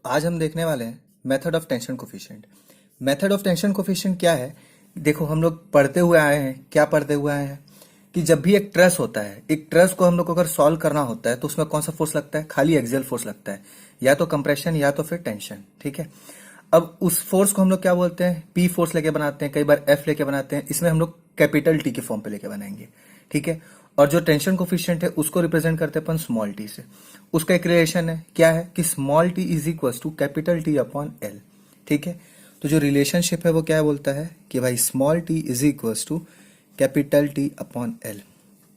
आज हम देखने वाले हैं method of tension coefficient. Method of tension coefficient क्या है? देखो, हम लोग पढ़ते हुए आए हैं, क्या पढ़ते हुए आए हैं कि जब भी एक ट्रस होता है, एक ट्रस को हम लोग को अगर सॉल्व करना होता है तो उसमें कौन सा फोर्स लगता है? खाली एक्सियल फोर्स लगता है, या तो कंप्रेशन या तो फिर टेंशन। ठीक है। अब उस फोर्स को हम लोग क्या बोलते हैं? पी फोर्स लेके बनाते हैं, कई बार एफ लेके बनाते हैं। इसमें हम लोग कैपिटल टी के फॉर्म पे लेके बनाएंगे। ठीक है। और जो टेंशन कोफिशिएंट है उसको रिप्रेजेंट करते हैं अपन स्मॉल टी से। उसका एक रिलेशन है, क्या है कि small t is equal to capital T upon L. ठीक है। तो जो रिलेशनशिप है वो क्या बोलता है कि भाई small t is equal to capital T upon L.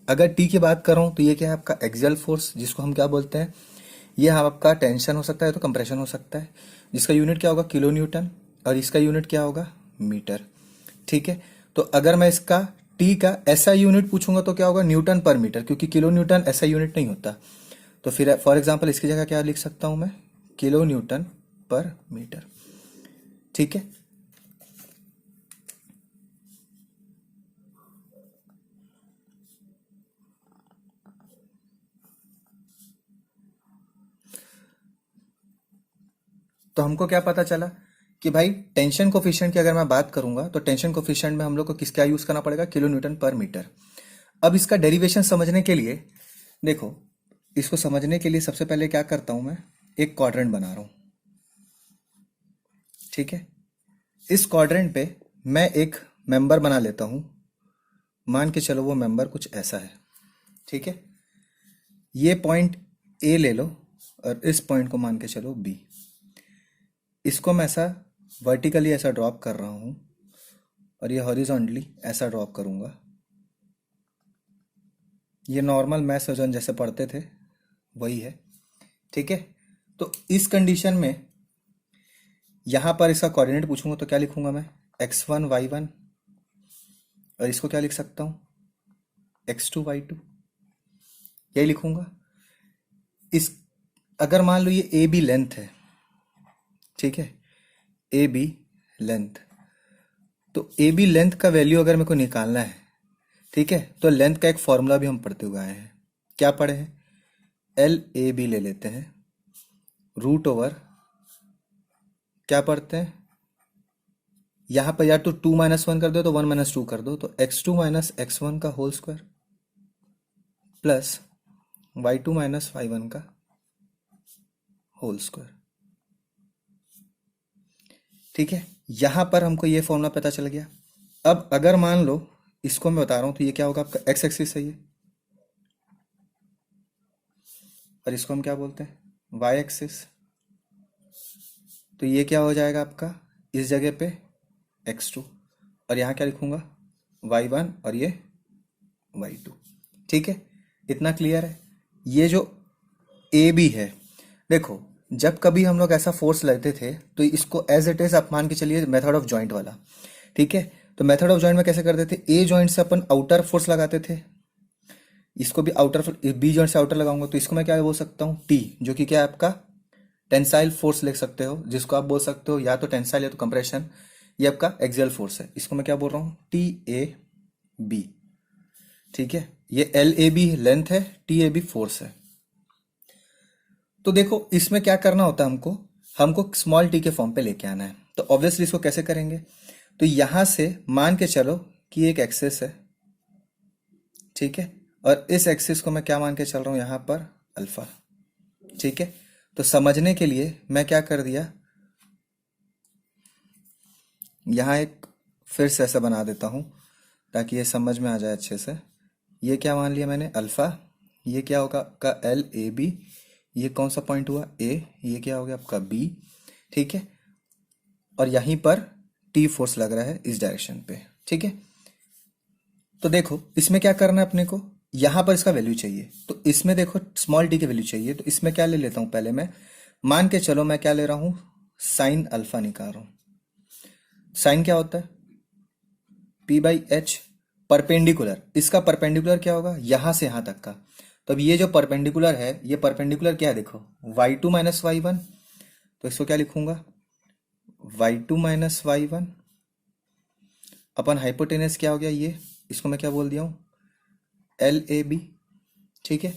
अगर टी की बात करूं तो ये क्या है? आपका एक्सियल फोर्स, जिसको हम क्या बोलते हैं? ये आपका टेंशन हो सकता है तो कंप्रेशन हो सकता है, जिसका यूनिट क्या होगा? Kilo Newton. और इसका यूनिट क्या होगा? मीटर। ठीक है। तो अगर मैं इसका टी का ऐसा यूनिट पूछूंगा तो क्या होगा? न्यूटन पर मीटर, क्योंकि किलो न्यूटन ऐसा यूनिट नहीं होता। तो फिर फॉर एग्जांपल इसकी जगह क्या लिख सकता हूं मैं? किलो न्यूटन पर मीटर। ठीक है। तो हमको क्या पता चला कि भाई टेंशन कोफिशिएंट की अगर मैं बात करूंगा तो टेंशन कोफिशिएंट में हम लोग को किसका यूज करना पड़ेगा? किलो न्यूटन पर मीटर। अब इसका डेरिवेशन समझने के लिए देखो, इसको समझने के लिए सबसे पहले क्या करता हूं मैं? एक क्वाड्रेंट बना रहा हूं। ठीक है। इस क्वाड्रेंट पे मैं एक मेंबर बना लेता हूं। मान के चलो वो मेंबर कुछ ऐसा है। ठीक है। ये पॉइंट ए ले लो और इस पॉइंट को मान के चलो बी। इसको मैं ऐसा वर्टिकली ऐसा ड्रॉप कर रहा हूं और ये हॉरिजॉन्टली ऐसा ड्रॉप करूंगा। ये नॉर्मल मैथ्स वजन जैसे पढ़ते थे वही है। ठीक है। तो इस कंडीशन में यहां पर इसका कोऑर्डिनेट पूछूंगा तो क्या लिखूंगा मैं? x1 y1। और इसको क्या लिख सकता हूं? x2 y2। यही लिखूंगा। इस अगर मान लो ये ए बी लेंथ है। ठीक है। A B length. तो ए बी लेंथ का वैल्यू अगर मेरे को निकालना है, ठीक है, तो लेंथ का एक फॉर्मूला भी हम पढ़ते हुए आए हैं। क्या पढ़े हैं? एल ए बी ले लेते हैं, रूट ओवर क्या पढ़ते हैं? यहां पर या तो 2 - 1 कर दो तो 1 - 2 कर दो, तो x2 - x1 का whole square plus y2 - y1 का होल स्क्वायर। ठीक है। यहां पर हमको ये फॉर्मूला पता चल गया। अब अगर मान लो इसको मैं बता रहा हूं तो ये क्या होगा? आपका एक्स एक्सिस है ये, और इसको हम क्या बोलते हैं? Y axis. तो ये क्या हो जाएगा आपका? इस जगह पे x2 और यहाँ क्या लिखूंगा? y1 और ये y2। ठीक है। इतना क्लियर है? ये जो ए बी है, देखो, जब कभी हम लोग ऐसा फोर्स लेते थे तो इसको एज इट इज आप मान के चलिए मेथड ऑफ जॉइंट वाला। ठीक है। तो मेथड ऑफ जॉइंट में कैसे करते थे? ए जॉइंट से अपन आउटर फोर्स लगाते थे, इसको भी आउटर, बी जॉइंट से आउटर लगाऊंगा तो इसको मैं क्या बोल सकता हूँ? टी, जो कि क्या है आपका? टेंसाइल फोर्स लिख सकते हो, जिसको आप बोल सकते हो या तो टेंसाइल या तो कंप्रेशन। ये आपका एक्सियल फोर्स है, इसको मैं क्या बोल रहा हूँ? T A B. ठीक है। ये एल ए बी लेंथ है, टी ए बी फोर्स है। तो देखो इसमें क्या करना होता है हमको? हमको स्मॉल टी के फॉर्म पे लेके आना है। तो ऑब्वियसली इसको कैसे करेंगे? तो यहां से मान के चलो कि एक एक्सिस है। ठीक है। और इस एक्सिस को मैं क्या मान के चल रहा हूं? यहां पर अल्फा। ठीक है। तो समझने के लिए मैं क्या कर दिया, यहां एक फिर से ऐसा बना देता हूं ताकि ये समझ में आ जाए अच्छे से। ये क्या मान लिया मैंने? अल्फा। ये क्या होगा आपका? L A B. ये कौन सा पॉइंट हुआ? ए। ये क्या हो गया आपका? बी। ठीक है। और यहीं पर टी फोर्स लग रहा है इस डायरेक्शन पे। ठीक है। तो देखो इसमें क्या करना है अपने को? यहां पर इसका वैल्यू चाहिए, तो इसमें देखो स्मॉल टी की वैल्यू चाहिए, तो इसमें क्या ले लेता हूं? पहले मैं मान के चलो मैं क्या ले रहा हूं? साइन अल्फा निकाल रहा हूं। साइन क्या होता है? P by H. परपेंडिकुलर, इसका परपेंडिकुलर क्या होगा? यहां से यहां तक का। तो अब ये जो परपेंडिकुलर है, ये परपेंडिकुलर क्या है? देखो y2 - y1। तो इसको क्या लिखूंगा? y2 - y1 अपन हाइपोटेनस क्या हो गया ये? इसको मैं क्या बोल दिया हूं? L A B. ठीक है।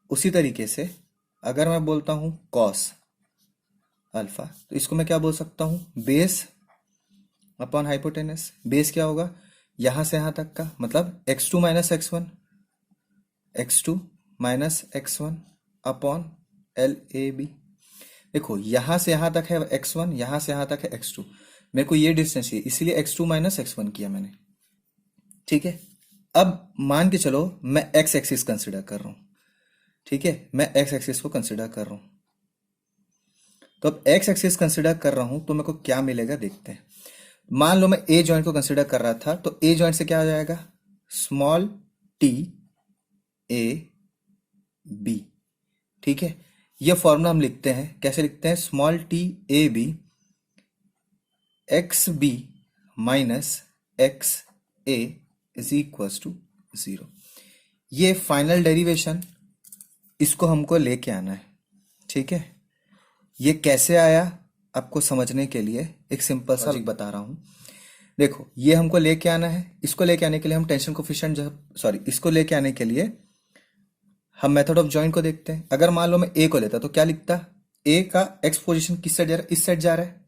उसी तरीके से अगर मैं बोलता हूं कॉस, अल्फा। तो इसको मैं क्या बोल सकता हूं, बेस अपॉन हाइपोटेनस। बेस क्या होगा, यहां से यहां तक का, मतलब x2 minus x1, x2 minus x1 upon L A B. देखो यहां से यहां तक है x1, यहां से यहां तक है x2, मेरे को ये डिस्टेंस चाहिए, इसलिए x2 माइनस x1 किया मैंने। ठीक है, अब मान के चलो मैं x एक्सिस कंसिडर कर रहा हूं। ठीक है, मैं x एक्सिस को कंसिडर कर रहा हूं। तो अब x एक्सिस कंसिडर कर रहा हूं तो मेरे को क्या मिलेगा देखते हैं। मान लो मैं ए जॉइंट को कंसिडर कर रहा था, तो ए जॉइंट से क्या आ जाएगा, स्मॉल टी ए बी। ठीक है, ये फॉर्मूला हम लिखते हैं, कैसे लिखते हैं, small t A B x B minus x A is equal to 0। ये फाइनल डेरिवेशन, इसको हमको लेके आना है। ठीक है, ये कैसे आया आपको समझने के लिए एक सिंपल सा लॉजिक बता रहा हूं। देखो ये हमको लेके आना है, इसको लेके आने के लिए हम टेंशन कोफिशिएंट इसको लेके आने के लिए हम मेथड ऑफ जॉइंट को देखते हैं। अगर मान लो मैं ए को लेता तो क्या लिखता, ए का एक्स पोजीशन किस साइड जा रहा है, इस साइड जा रहा है।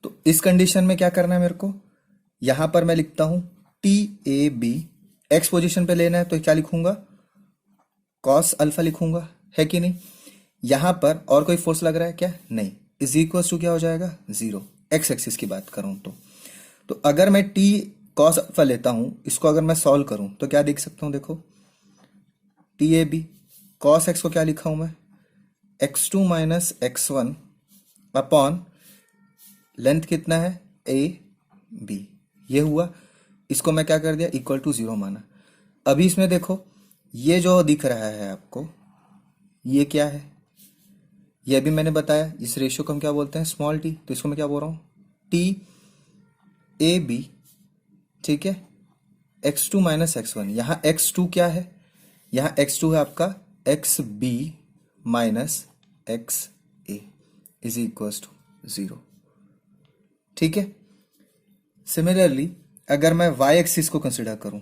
तो इस कंडीशन में क्या करना है मेरे को, यहां पर मैं लिखता हूं T A B, x position पे लेना है तो क्या लिखूंगा, कॉस अल्फा लिखूंगा, है कि नहीं। यहां पर और कोई फोर्स लग रहा है क्या, नहीं, इज इक्वल टू क्या हो जाएगा, 0। एक्स एक्सिस की बात करूं तो अगर मैं टी कॉस अल्फा लेता हूं, इसको अगर मैं सॉल्व करूं तो क्या देख सकता हूं, देखो T A B cos x को क्या लिखा हूं मैं, x2 minus x1 upon length कितना है ए बी, ये हुआ। इसको मैं क्या कर दिया, इक्वल टू 0 माना। अभी इसमें देखो ये जो दिख रहा है आपको, ये क्या है, ये भी मैंने बताया, इस रेशियो को हम क्या बोलते हैं, स्मॉल टी। तो इसको मैं क्या बोल रहा हूं, टी ए बी। ठीक है, x2 माइनस x1, यहां x2 क्या है, यहां x2 है आपका x B minus x A is equal to 0। ठीक है, सिमिलरली अगर मैं y एक्सिस को कंसिडर करूं,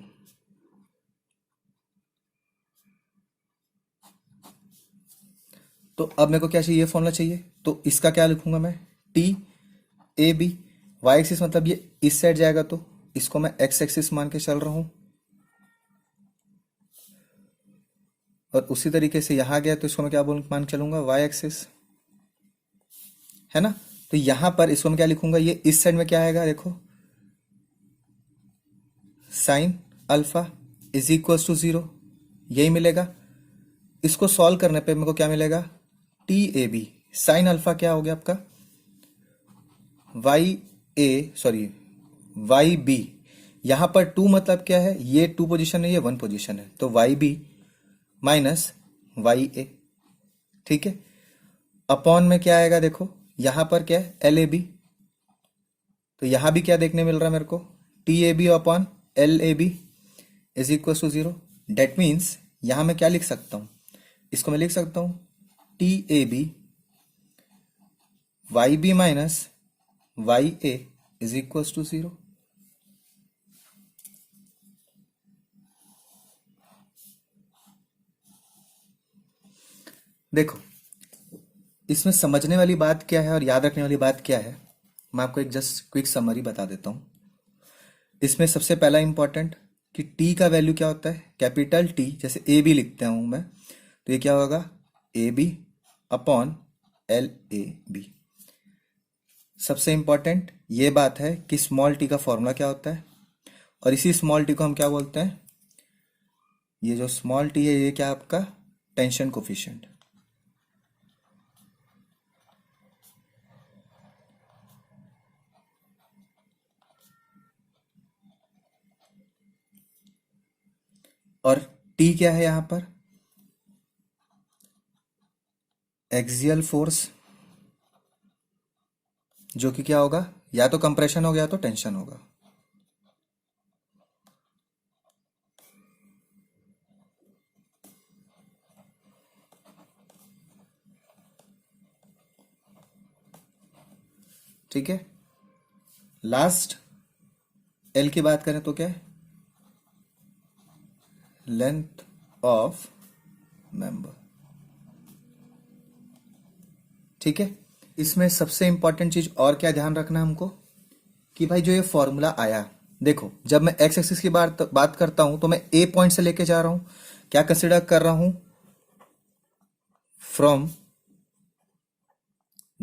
तो अब मेरे को क्या चाहिए, ये फॉर्मूला चाहिए। तो इसका क्या लिखूंगा मैं, T A B, y axis मतलब ये इस साइड जाएगा तो इसको मैं एक्स एक्सिस मान के चल रहा हूं, और उसी तरीके से यहां गया तो इसको मैं क्या बोल मान के चलूंगा, वाई एक्सिस, है ना। तो यहां पर इसको मैं क्या लिखूंगा, ये इस साइड में क्या आएगा, देखो sine alpha is equal to 0, यही मिलेगा। इसको सॉल्व करने पे मेरे को क्या मिलेगा, T A B sine alpha क्या हो गया आपका, y A sorry y B, यहां पर 2 मतलब क्या है, ये 2 पोजीशन है, ये 1 पोजीशन है, तो वाई बी माइनस वाई ए। ठीक है, अपॉन में क्या आएगा, देखो यहां पर क्या है, एल ए बी, तो यहां भी क्या देखने मिल रहा है मेरे को, T A B upon L A B is equal to 0। That means यहां मैं क्या लिख सकता हूं, इसको मैं लिख सकता हूं T A B y B minus y A is equal to 0। देखो इसमें समझने वाली बात क्या है और याद रखने वाली बात क्या है, मैं आपको एक जस्ट क्विक समरी बता देता हूं। इसमें सबसे पहला इंपॉर्टेंट कि t का वैल्यू क्या होता है, कैपिटल T, जैसे ए बी लिखते हूं मैं, तो ये क्या होगा, A B upon L A B. सबसे इंपॉर्टेंट ये बात है कि स्मॉल टी का फॉर्मूला क्या होता है, और इसी स्मॉल टी को हम क्या बोलते हैं, ये जो स्मॉल टी है ये क्या आपका टेंशन कोफिशिएंट। और टी क्या है यहां पर, एक्सियल फोर्स, जो कि क्या होगा, या तो कंप्रेशन होगा या तो टेंशन होगा। ठीक है, लास्ट एल की बात करें तो क्या है, लेंथ ऑफ मेंबर। ठीक है, इसमें सबसे इंपॉर्टेंट चीज और क्या ध्यान रखना है हमको कि भाई जो ये फॉर्मूला आया, देखो जब मैं एक्स एक्सिस की बात करता हूं तो मैं ए पॉइंट से लेके जा रहा हूं, क्या कंसिडर कर रहा हूं, फ्रॉम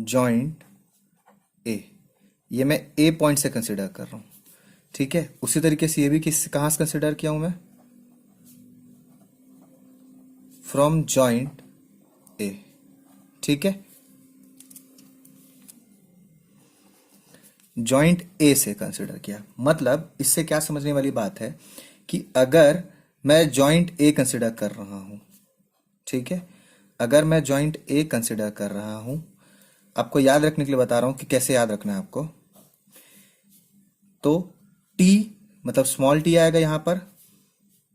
जॉइंट ए, ये मैं ए पॉइंट से कंसिडर कर रहा हूं, ठीक है। उसी तरीके से ये भी कहां से कंसिडर किया हूं मैं, फ्रॉम जॉइंट ए, ठीक है, जॉइंट ए से कंसिडर किया। मतलब इससे क्या समझने वाली बात है कि अगर मैं जॉइंट ए कंसिडर कर रहा हूं, ठीक है, अगर मैं जॉइंट ए कंसिडर कर रहा हूं, आपको याद रखने के लिए बता रहा हूं कि कैसे याद रखना है आपको। तो टी मतलब स्मॉल टी आएगा यहां पर,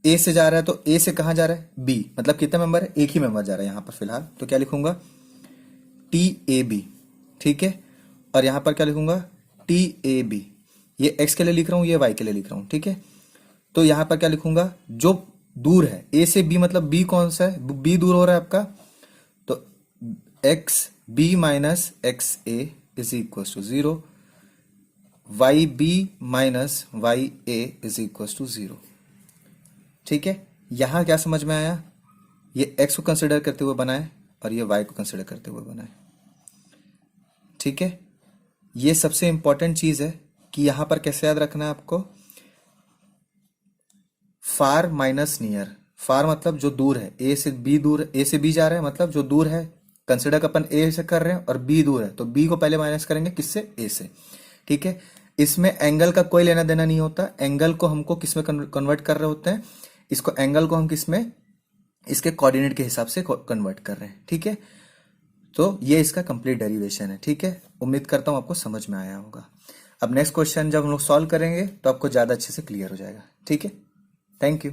ए से जा रहा है तो ए से कहां जा रहा है, बी, मतलब कितने मेंबर है, एक ही मेंबर जा रहा है यहां पर फिलहाल, तो क्या लिखूंगा, टी ए बी, ठीक है। और यहां पर क्या लिखूंगा, टी ए बी, ये एक्स के लिए लिख रहा हूं, ये वाई के लिए लिख रहा हूं, ठीक है। तो यहां पर क्या लिखूंगा, जो दूर है ए से बी, मतलब बी कौन सा है, बी दूर हो रहा है आपका, तो x B minus x A is equal to 0, y B minus y A is equal to 0, ठीक है। यहां क्या समझ में आया, ये x को कंसिडर करते हुए बनाए और ये y को कंसिडर करते हुए बनाए, ठीक है। ये सबसे इंपॉर्टेंट चीज है कि यहां पर कैसे याद रखना है आपको, फार माइनस नियर, फार मतलब जो दूर है, ए से बी दूर, ए से बी जा रहा है मतलब जो दूर है, कंसिडर अपन ए से कर रहे हैं, और बी दूर है तो बी को पहले माइनस करेंगे किससे, ए से, ठीक है। इसमें एंगल का कोई लेना देना नहीं होता, एंगल को हमको किस में कन्वर्ट कर रहे होते हैं, इसको एंगल को हम किस में, इसके कोऑर्डिनेट के हिसाब से कन्वर्ट कर रहे हैं, ठीक है। तो ये इसका कंप्लीट डेरिवेशन है, ठीक है। उम्मीद करता हूं आपको समझ में आया होगा। अब नेक्स्ट क्वेश्चन जब हम लोग सॉल्व करेंगे तो आपको ज्यादा अच्छे से क्लियर हो जाएगा, ठीक है। Thank you.